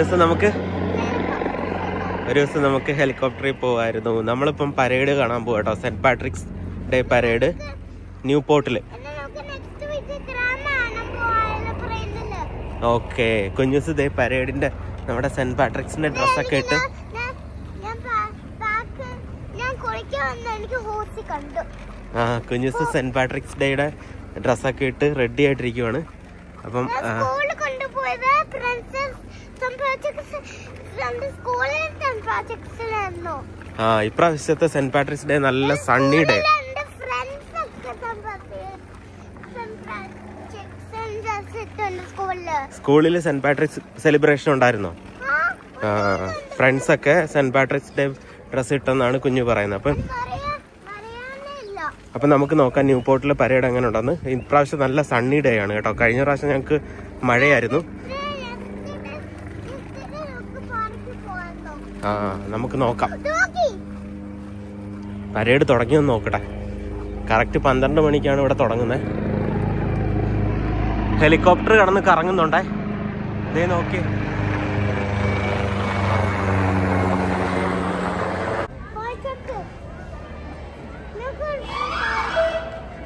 ദിവസം നമുക്ക് ഹെലികോപ്റ്ററിൽ പോവായിരുന്നു. നമ്മളിപ്പം പരേഡ് കാണാൻ പോവാ കേട്ടോ. സെന്റ് പാട്രിക്സ് ഡേ പരേഡ് ന്യൂ പോർട്ടില്. ഓക്കെ, കുഞ്ഞൂസ് ഡേ പരേഡിന്റെ നമ്മുടെ സെന്റ് പാട്രിക്സിന്റെ ഡ്രസ്സൊക്കെ ഇട്ട് കുഞ്ഞൂസ് സെന്റ് പാട്രിക്സ് ഡേയുടെ ഡ്രസ്സൊക്കെ ഇട്ട് റെഡി ആയിട്ടിരിക്കുവാണ്. അപ്പം ഇപ്രാവശ്യത്തെ സെന്റ് പാട്രിക്സ് ഡേ നല്ല സണ്ണി ഡേ. സ്കൂളിൽ സെന്റ് പാട്രിക്സ് സെലിബ്രേഷൻ ഉണ്ടായിരുന്നോ? ഫ്രണ്ട്സ് ഒക്കെ സെന്റ് പാട്രിക്സ് ഡേ ഡ്രസ് ഇട്ടെന്നാണ് കുഞ്ഞു പറയുന്നത്. അപ്പം നമുക്ക് നോക്കാം ന്യൂ പോർട്ടിലെ പരേഡ് എങ്ങനെ ഉണ്ടെന്ന്. ഇപ്രാവശ്യം നല്ല സണ്ണി ഡേ ആണ് കേട്ടോ. കഴിഞ്ഞ പ്രാവശ്യം ഞങ്ങൾക്ക് മഴയായിരുന്നു. നമുക്ക് നോക്കാം. പരേഡ് തുടങ്ങിയൊന്ന് നോക്കട്ടെ. കറക്റ്റ് 12 മണിക്കാണ് ഇവിടെ തുടങ്ങുന്നത്. ഹെലികോപ്റ്റർ കിടന്ന് കറങ്ങുന്നുണ്ടേ. ഇതേ നോക്കി.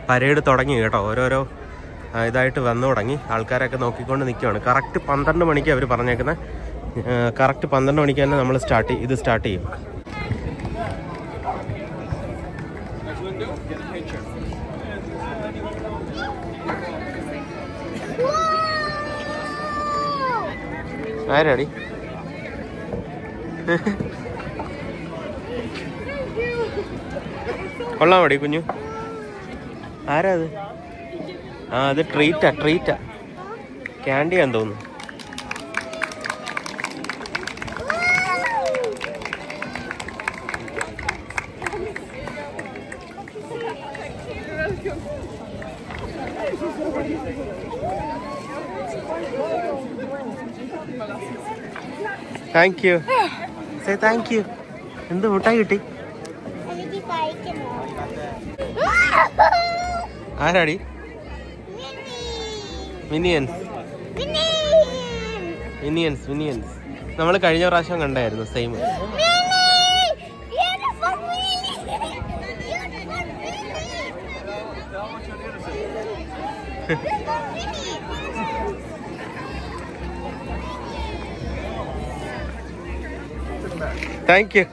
പരേഡ് തുടങ്ങി കേട്ടോ. ഓരോരോ ഇതായിട്ട് വന്നു തുടങ്ങി. ആൾക്കാരൊക്കെ നോക്കിക്കൊണ്ട് നിൽക്കുകയാണ്. കറക്റ്റ് 12 മണിക്ക് അവർ പറഞ്ഞേക്കുന്നത്. കറക്റ്റ് 12 മണിക്ക് തന്നെ നമ്മൾ സ്റ്റാർട്ട് ചെയ്യും. ആരാടി? കൊള്ളാം മടി കുഞ്ഞു. ആരാ അത്? അത് ട്രീറ്റാ. ക്യാൻഡിയാന്ന് തോന്നുന്നു. Thank you. Thank you. എന്ത് മുട്ടായി കിട്ടി? ആരാടി? മിനിയൻസ്. നമ്മൾ കഴിഞ്ഞ പ്രാവശ്യം കണ്ടായിരുന്നു സെയിം. Thank you.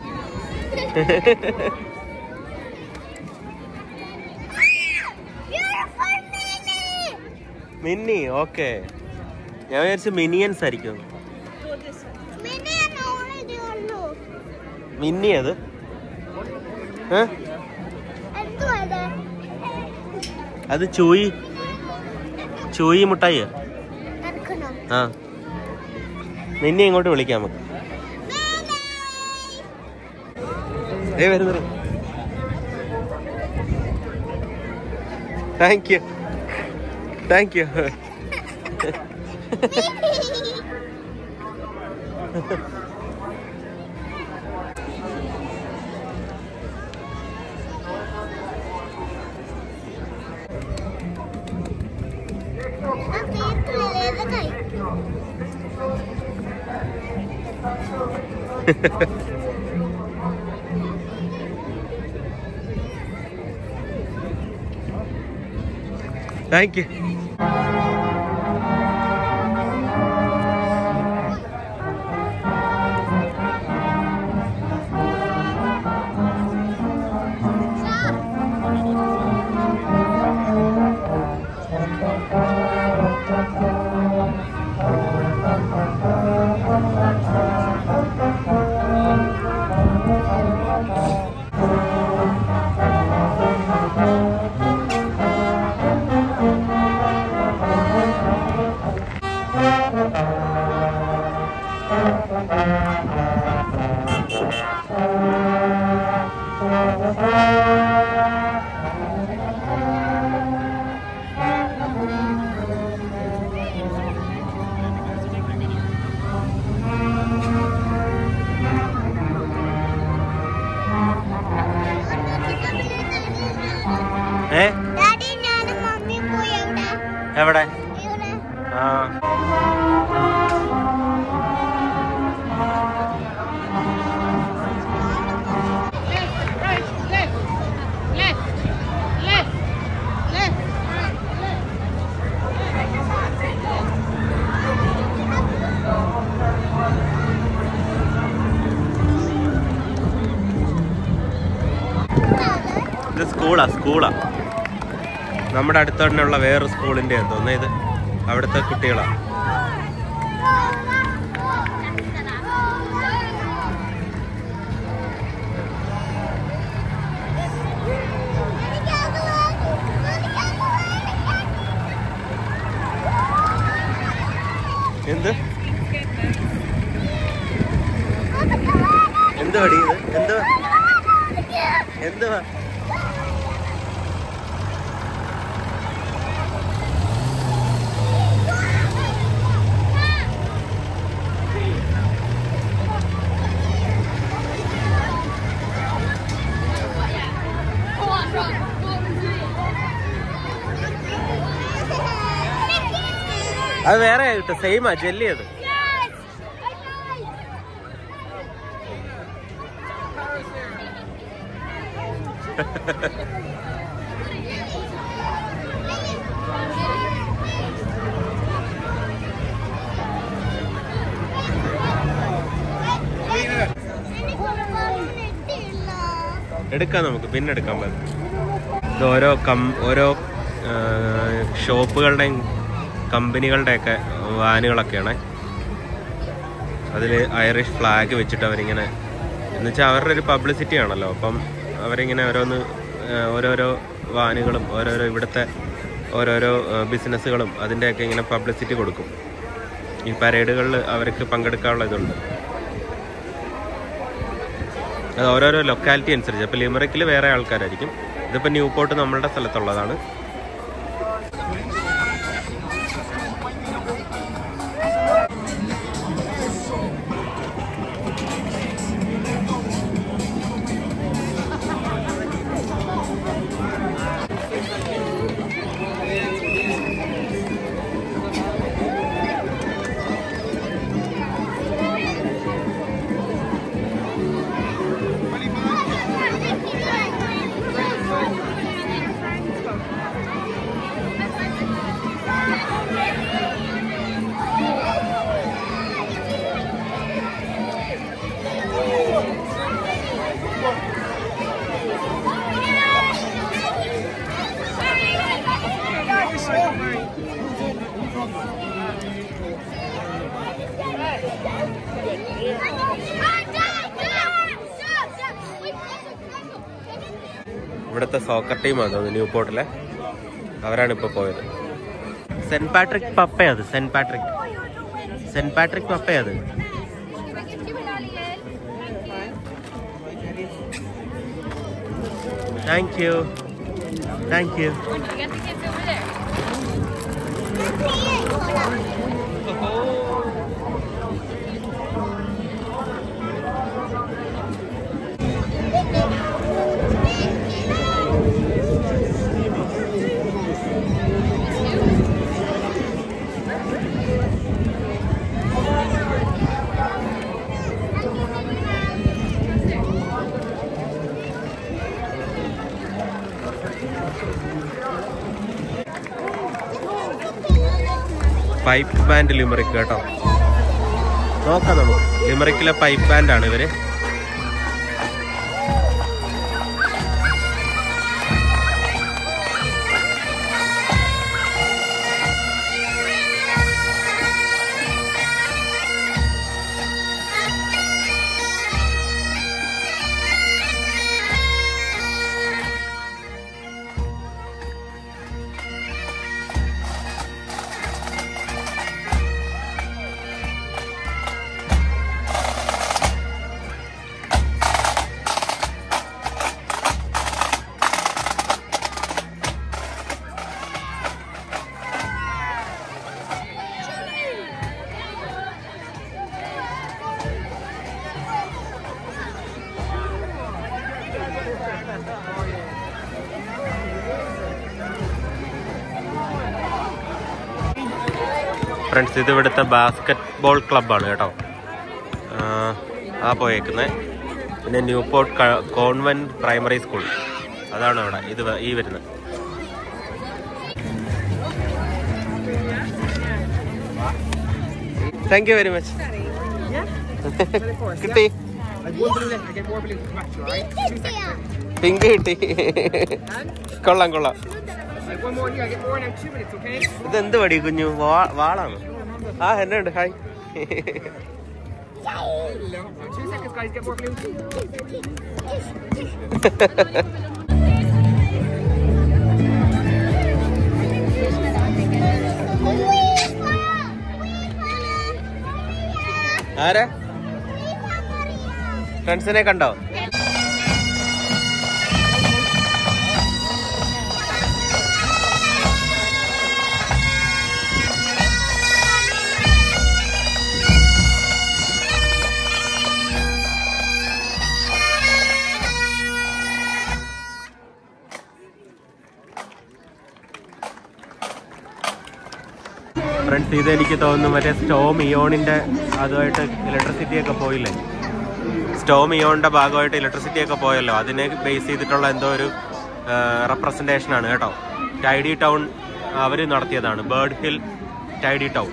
മിന്നി. ഓക്കെ, ഞാൻ വിചാരിച്ചു മിനിയൻസ് ആയിരിക്കും. മിന്നി അത്? അത് ചൂയി മുട്ടായി. മിന്നി ഇങ്ങോട്ട് വിളിക്കാം നമുക്ക്. വരുന്നു. Thank you. Thank you. Thank you. എവിടെ? സ്കൂളാ നമ്മുടെ അടുത്ത് തന്നെയുള്ള വേറൊരു സ്കൂളിൻ്റെ എന്തോന്ന് ഇത് അവിടുത്തെ കുട്ടികളാണ്. എന്ത് പടി ഇത് എന്തുവാ അത് വേറെ കിട്ടും, സെയിമാ ജെല്ലി അത്. എടുക്കാം നമുക്ക്, പിന്നെ എടുക്കാൻ പറ്റും. ഇത് ഓരോ ഷോപ്പുകളുടെയും കമ്പനികളുടെയൊക്കെ വാനുകളൊക്കെയാണ്. അതിൽ ഐറിഷ് ഫ്ലാഗ് വെച്ചിട്ട് അവരിങ്ങനെ, എന്നുവെച്ചാൽ അവരുടെ ഒരു പബ്ലിസിറ്റി ആണല്ലോ. അപ്പം അവരിങ്ങനെ ഓരോരോ വാനുകളും ഇവിടുത്തെ ഓരോരോ ബിസിനസ്സുകളും അതിൻ്റെയൊക്കെ ഇങ്ങനെ പബ്ലിസിറ്റി കൊടുക്കും. ഈ പരേഡുകളിൽ അവർക്ക് പങ്കെടുക്കാനുള്ള ഇതുണ്ട്. അത് ഓരോരോ ലൊക്കാലിറ്റി അനുസരിച്ച്. ഇപ്പോൾ ലിമറിക്കിൽ വേറെ ആൾക്കാരായിരിക്കും. ഇതിപ്പോൾ ന്യൂപോർട്ട് നമ്മളുടെ സ്ഥലത്തുള്ളതാണ്. ഇവിടുത്തെ സോക്കർ ടീമാണ് തോന്നുന്നു ന്യൂപോർട്ടിലെ. അവരാണ് ഇപ്പോൾ പോയത്. സെന്റ് പാട്രിക് പപ്പയത്. സെന്റ് പാട്രിക് പപ്പയത്. Thank you. Pipe band Limerick കേട്ടോ. നോക്കാം നമുക്ക്. ലിമറിക്കിലെ പൈപ്പ് ബാൻഡാണ് ഇവര്. ഫ്രണ്ട്സ്, ഇത് ഇവിടുത്തെ ബാസ്കറ്റ് ബോൾ ക്ലബ്ബാണ് കേട്ടോ. പോയേക്കുന്നത്. പിന്നെ ന്യൂപോർട്ട് കോൺവെന്റ് പ്രൈമറി സ്കൂൾ, അതാണ് അവിടെ ഈ വരുന്നത്. Thank you very much. കിട്ടി. പിങ്ക് കിട്ടി. കൊള്ളാം കൊള്ളാം. ഇതെന്ത് പടി കുഞ്ഞു? വാളാണ്. ആ എന്നെ ഉണ്ട്. ഹായ്. ആരാ? ഫ്രണ്ട്സിനെ കണ്ടോ? ഫ്രണ്ട്സ്, ഇതെനിക്ക് തോന്നുന്നു മറ്റേ സ്റ്റോം ഇയോണിൻ്റെ അതുമായിട്ട് ഇലക്ട്രിസിറ്റി ഒക്കെ പോയില്ലേ? സ്റ്റോം ഇയോണിൻ്റെ ഭാഗമായിട്ട് ഇലക്ട്രിസിറ്റി ഒക്കെ പോയല്ലോ, അതിനെ ബേസ് ചെയ്തിട്ടുള്ള എന്തോ ഒരു റെപ്രസെൻറ്റേഷനാണ് കേട്ടോ. ടൈഡി ടൗൺ അവർ നടത്തിയതാണ്, bird hill tidy town.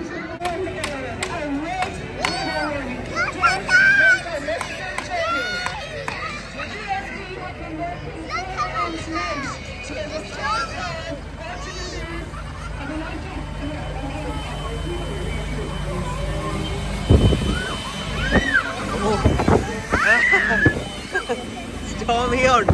Storm Ion.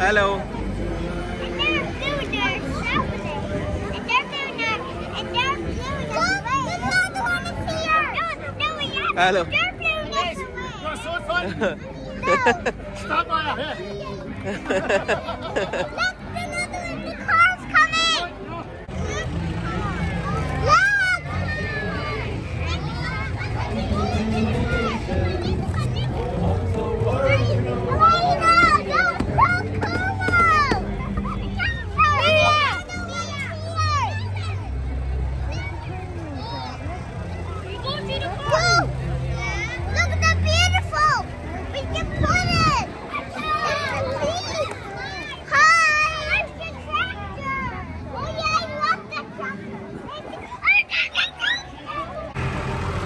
Hello. Hello. Stop by here. Look, the car's coming.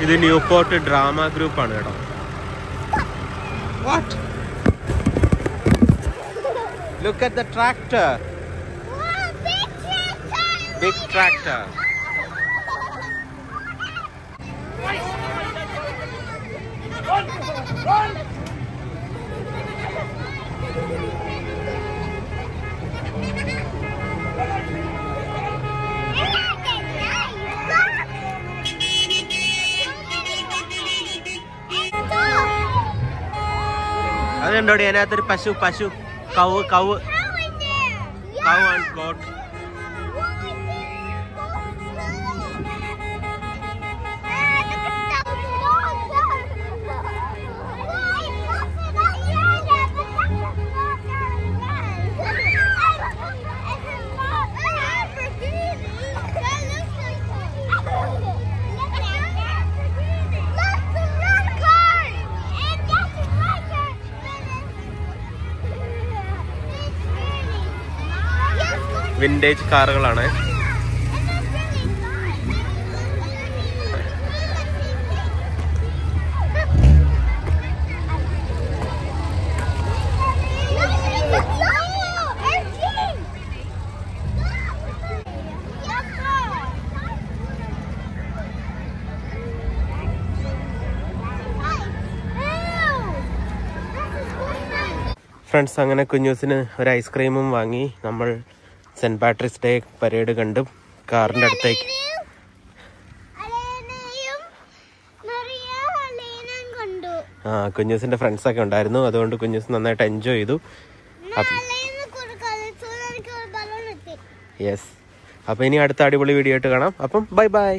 ഇത് ന്യൂപോർട്ട് ഡ്രാമ ഗ്രൂപ്പാണ് കേട്ടോ. What? Look at the tractor. Big tractor. Run! അതുണ്ടോടി അതിനകത്തൊരു പശു കവ് ആൻഡ് ഗോട്ട്. വിന്റേജ് കാറുകളാണ്. Friends, അങ്ങനെ കുഞ്ഞൂസിന് ഒരു ഐസ്ക്രീമും വാങ്ങി നമ്മൾ സെന്റ് പാട്രിക്സ് ഡേ പരേഡ് കണ്ടും കാറിൻ്റെ അടുത്തേക്ക്. കുഞ്ഞൂസിന്റെ ഫ്രണ്ട്സ് ഒക്കെ ഉണ്ടായിരുന്നു, അതുകൊണ്ട് കുഞ്ഞൂസ് നന്നായിട്ട് എൻജോയ് ചെയ്തു. യെസ്, അപ്പോൾ ഇനി അടുത്ത അടിപൊളി വീഡിയോ ആയിട്ട് കാണാം. അപ്പം ബൈ ബൈ.